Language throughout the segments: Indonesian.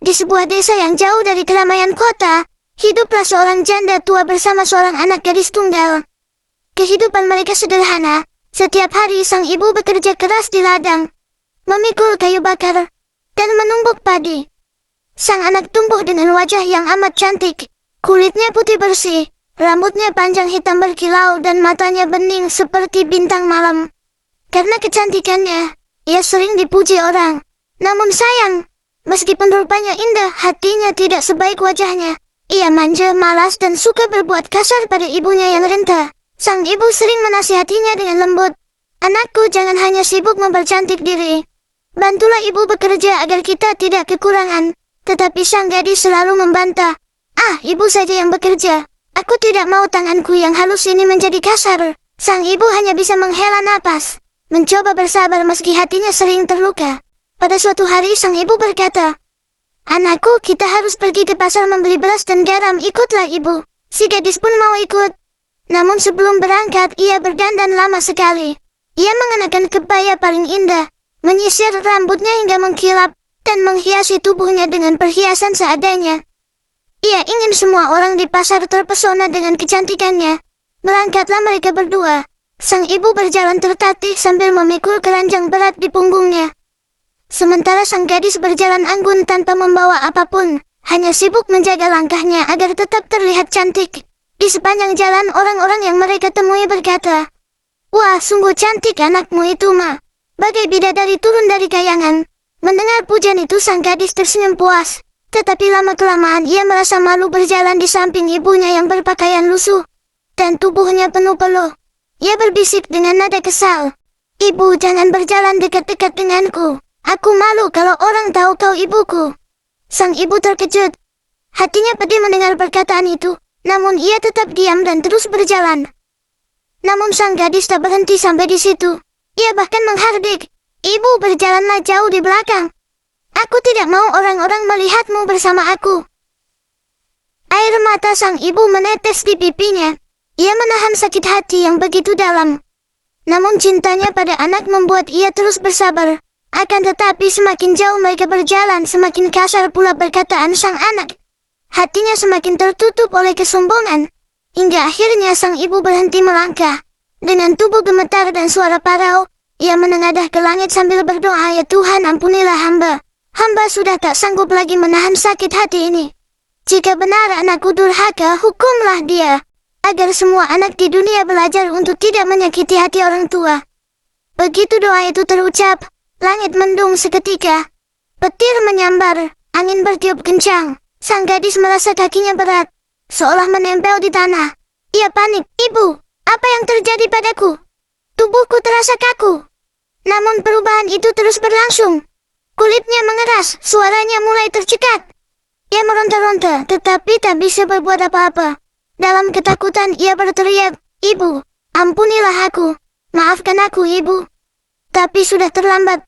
Di sebuah desa yang jauh dari keramaian kota, hiduplah seorang janda tua bersama seorang anak gadis tunggal. Kehidupan mereka sederhana. Setiap hari sang ibu bekerja keras di ladang, memikul kayu bakar, dan menumbuk padi. Sang anak tumbuh dengan wajah yang amat cantik. Kulitnya putih bersih, rambutnya panjang hitam berkilau dan matanya bening seperti bintang malam. Karena kecantikannya, ia sering dipuji orang. Namun sayang, meskipun rupanya indah, hatinya tidak sebaik wajahnya. Ia manja, malas, dan suka berbuat kasar pada ibunya yang renta. Sang ibu sering menasihatinya dengan lembut. "Anakku, jangan hanya sibuk mempercantik diri. Bantulah ibu bekerja agar kita tidak kekurangan." Tetapi sang gadis selalu membantah. "Ah, ibu saja yang bekerja. Aku tidak mau tanganku yang halus ini menjadi kasar." Sang ibu hanya bisa menghela napas, mencoba bersabar meski hatinya sering terluka. Pada suatu hari sang ibu berkata, "Anakku, kita harus pergi ke pasar membeli beras dan garam. Ikutlah ibu." Si gadis pun mau ikut. Namun sebelum berangkat, ia berdandan lama sekali. Ia mengenakan kebaya paling indah, menyisir rambutnya hingga mengkilap, dan menghiasi tubuhnya dengan perhiasan seadanya. Ia ingin semua orang di pasar terpesona dengan kecantikannya. Berangkatlah mereka berdua. Sang ibu berjalan tertatih sambil memikul keranjang berat di punggungnya. Sementara sang gadis berjalan anggun tanpa membawa apapun, hanya sibuk menjaga langkahnya agar tetap terlihat cantik. Di sepanjang jalan orang-orang yang mereka temui berkata, "Wah, sungguh cantik anakmu itu, Ma. Bagai bidadari turun dari kayangan." Mendengar pujian itu sang gadis tersenyum puas. Tetapi lama-kelamaan ia merasa malu berjalan di samping ibunya yang berpakaian lusuh, dan tubuhnya penuh peluh. Ia berbisik dengan nada kesal, "Ibu, jangan berjalan dekat-dekat denganku. Aku malu kalau orang tahu kau ibuku." Sang ibu terkejut. Hatinya pedih mendengar perkataan itu. Namun ia tetap diam dan terus berjalan. Namun sang gadis tak berhenti sampai di situ. Ia bahkan menghardik, "Ibu, berjalanlah jauh di belakang. Aku tidak mau orang-orang melihatmu bersama aku." Air mata sang ibu menetes di pipinya. Ia menahan sakit hati yang begitu dalam. Namun cintanya pada anak membuat ia terus bersabar. Akan tetapi semakin jauh mereka berjalan, semakin kasar pula perkataan sang anak. Hatinya semakin tertutup oleh kesombongan, hingga akhirnya sang ibu berhenti melangkah. Dengan tubuh gemetar dan suara parau, ia menengadah ke langit sambil berdoa, "Ya Tuhan, ampunilah hamba. Hamba sudah tak sanggup lagi menahan sakit hati ini. Jika benar anakku durhaka, hukumlah dia, agar semua anak di dunia belajar untuk tidak menyakiti hati orang tua." Begitu doa itu terucap, langit mendung seketika. Petir menyambar, angin bertiup kencang. Sang gadis merasa kakinya berat, seolah menempel di tanah. Ia panik, "Ibu, apa yang terjadi padaku? Tubuhku terasa kaku." Namun perubahan itu terus berlangsung. Kulitnya mengeras, suaranya mulai tercekat. Ia meronta-ronta, tetapi tak bisa berbuat apa-apa. Dalam ketakutan ia berteriak, "Ibu, ampunilah aku. Maafkan aku, Ibu." Tapi sudah terlambat.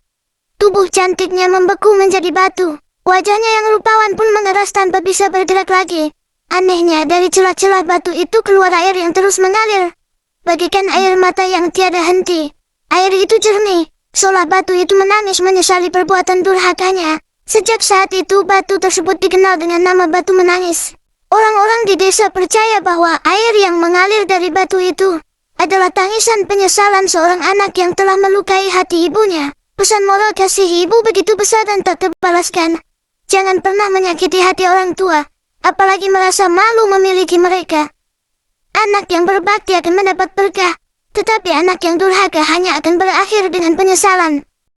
Tubuh cantiknya membeku menjadi batu. Wajahnya yang rupawan pun mengeras tanpa bisa bergerak lagi. Anehnya, dari celah-celah batu itu keluar air yang terus mengalir, bagaikan air mata yang tiada henti. Air itu jernih, seolah batu itu menangis menyesali perbuatan durhakanya. Sejak saat itu batu tersebut dikenal dengan nama batu menangis. Orang-orang di desa percaya bahwa air yang mengalir dari batu itu adalah tangisan penyesalan seorang anak yang telah melukai hati ibunya. Pesan moral kasih ibu begitu besar dan tak terbalaskan. Jangan pernah menyakiti hati orang tua, apalagi merasa malu memiliki mereka. Anak yang berbakti akan mendapat berkah, tetapi anak yang durhaka hanya akan berakhir dengan penyesalan.